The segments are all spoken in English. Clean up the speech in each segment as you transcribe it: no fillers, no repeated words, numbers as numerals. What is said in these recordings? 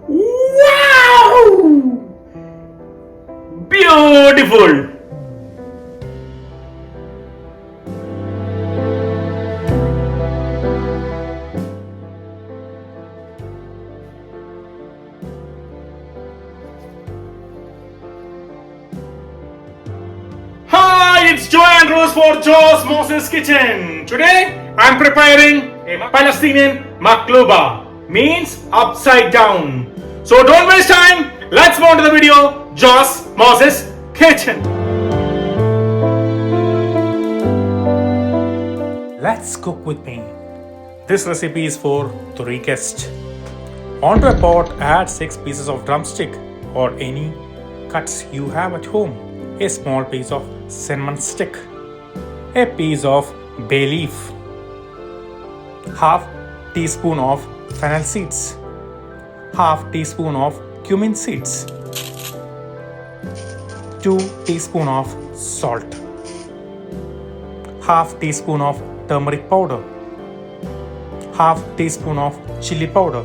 Wow! Beautiful! Hi, it's Joe and Rose for Joe's Moses Kitchen. Today, I'm preparing a Palestinian Maqluba, means upside down. So don't waste time. Let's move on to the video. Joe's Moses Kitchen. Let's cook with me. This recipe is for 3 guests. Onto a pot, add 6 pieces of drumstick or any cuts you have at home. A small piece of cinnamon stick, a piece of bay leaf, half teaspoon of fennel seeds, half teaspoon of cumin seeds, 2 teaspoon of salt, half teaspoon of turmeric powder, half teaspoon of chili powder,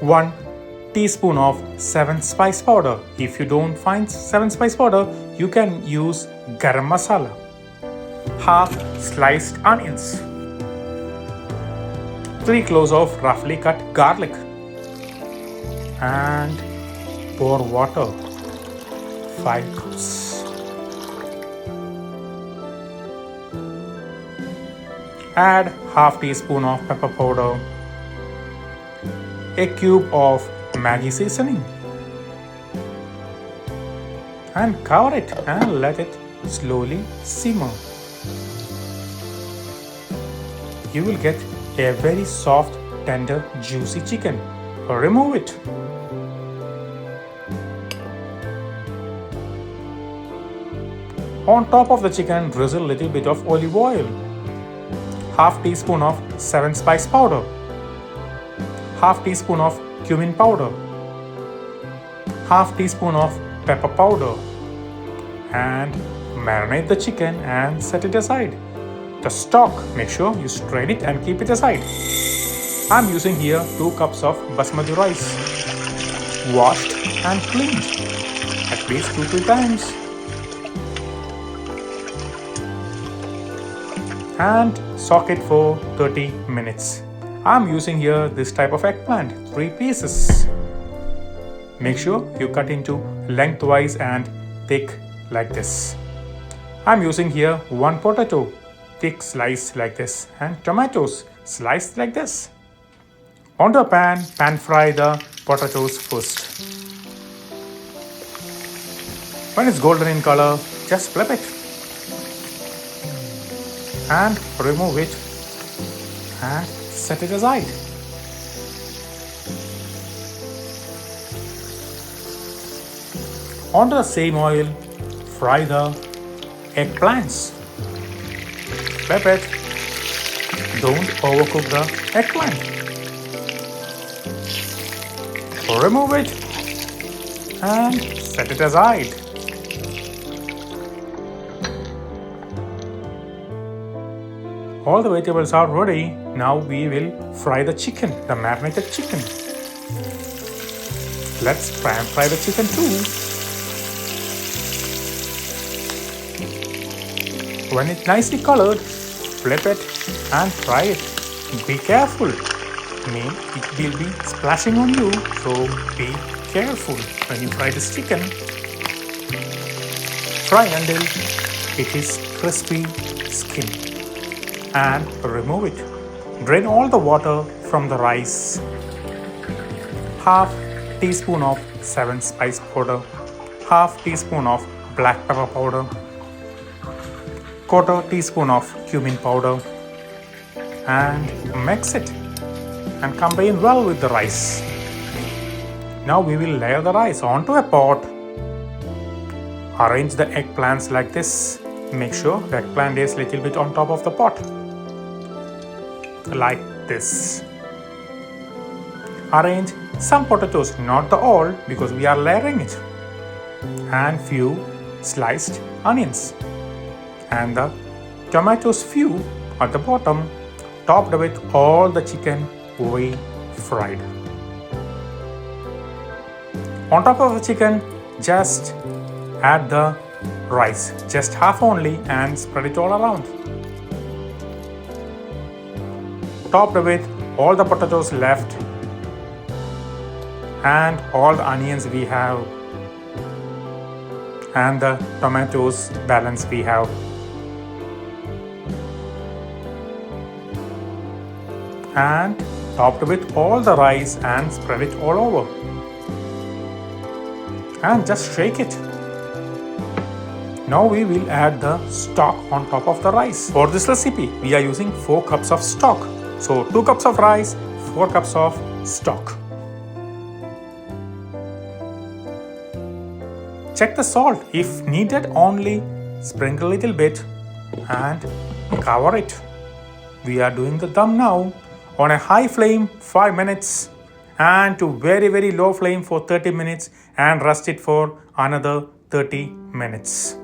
1 teaspoon of 7 spice powder. If you don't find 7 spice powder, you can use garam masala, half sliced onions, 3 cloves of roughly cut garlic, and pour water 5 cups. Add half teaspoon of pepper powder, a cube of Maggi seasoning, and cover it and let it slowly simmer. You will get a very soft, tender, juicy chicken. Remove it. On top of the chicken, drizzle a little bit of olive oil, half teaspoon of 7 spice powder, half teaspoon of cumin powder, half teaspoon of pepper powder, and marinate the chicken and set it aside. The stock, make sure you strain it and keep it aside. I'm using here 2 cups of Basmati rice, washed and cleaned at least 2-3 times, and soak it for 30 minutes. I'm using here this type of eggplant, 3 pieces. Make sure you cut into lengthwise and thick like this. I'm using here 1 potato, thick slice like this, and tomatoes sliced like this. Onto a pan fry the potatoes first. When it's golden in color, just flip it and remove it and set it aside. Onto the same oil, fry the eggplants. Flip it. Don't overcook the eggplant. Remove it and set it aside. All the vegetables are ready. Now we will fry the chicken, the marinated chicken. Let's fry the chicken too. When it's nicely colored, flip it and fry it. Be careful. It will be splashing on you, so be careful when you fry this chicken. Fry until it is crispy skin and remove it. Drain all the water from the rice. Half teaspoon of 7 spice powder, half teaspoon of black pepper powder, quarter teaspoon of cumin powder, and mix it and combine well with the rice. Now we will layer the rice onto a pot. Arrange the eggplants like this. Make sure the eggplant is little bit on top of the pot. Like this. Arrange some potatoes, not the all, because we are layering it, and few sliced onions, and the tomatoes few at the bottom, topped with all the chicken we fried. On top of the chicken, just add the rice, just half only, and spread it all around. Topped with all the potatoes left and all the onions we have and the tomatoes balance we have. And topped with all the rice and spread it all over. And just shake it. Now we will add the stock on top of the rice. For this recipe, we are using 4 cups of stock. So 2 cups of rice, 4 cups of stock. Check the salt. If needed, only sprinkle a little bit and cover it. We are doing the dum now on a high flame 5 minutes and to very low flame for 30 minutes and rest it for another 30 minutes.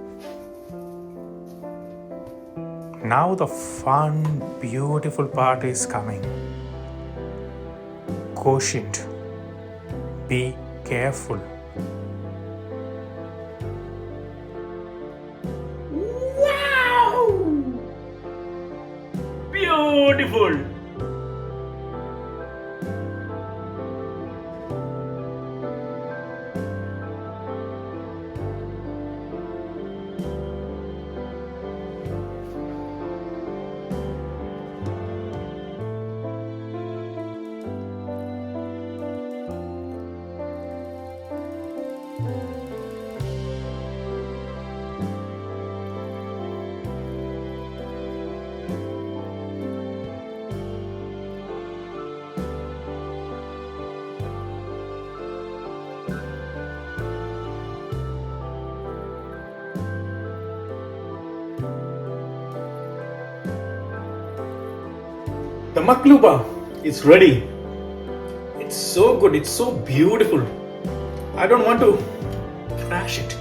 Now the fun, beautiful part is coming. Quotient. Be careful. Wow! Beautiful! The Maqluba is ready. It's so good, it's so beautiful. I don't want to crash it,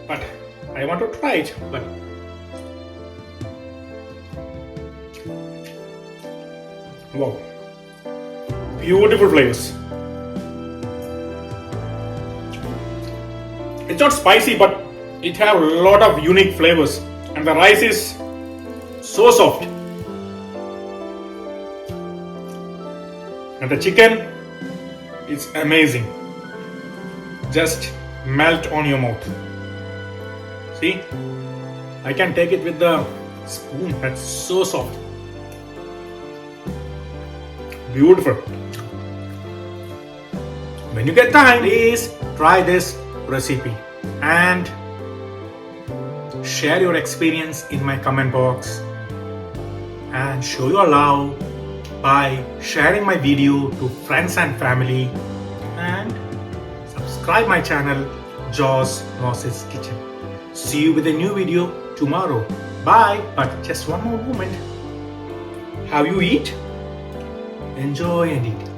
but I want to try it. But wow, beautiful flavors. It's not spicy, but it has a lot of unique flavors, and the rice is so soft. And the chicken is amazing. Just melt on your mouth. See? I can take it with the spoon. That's so soft. Beautiful. When you get time, please try this recipe and share your experience in my comment box and show your love by sharing my video to friends and family and subscribe my channel Jaws Moses Kitchen. See you with a new video tomorrow. Bye. But just one more moment. Have you eat? Enjoy and eat.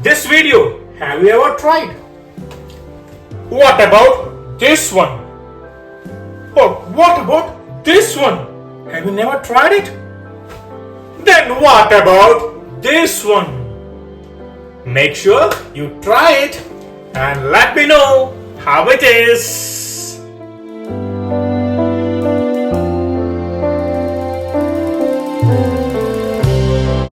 This video, have you ever tried? What about this one? Or what about this one? Have you never tried it? Then what about this one? Make sure you try it and let me know how it is.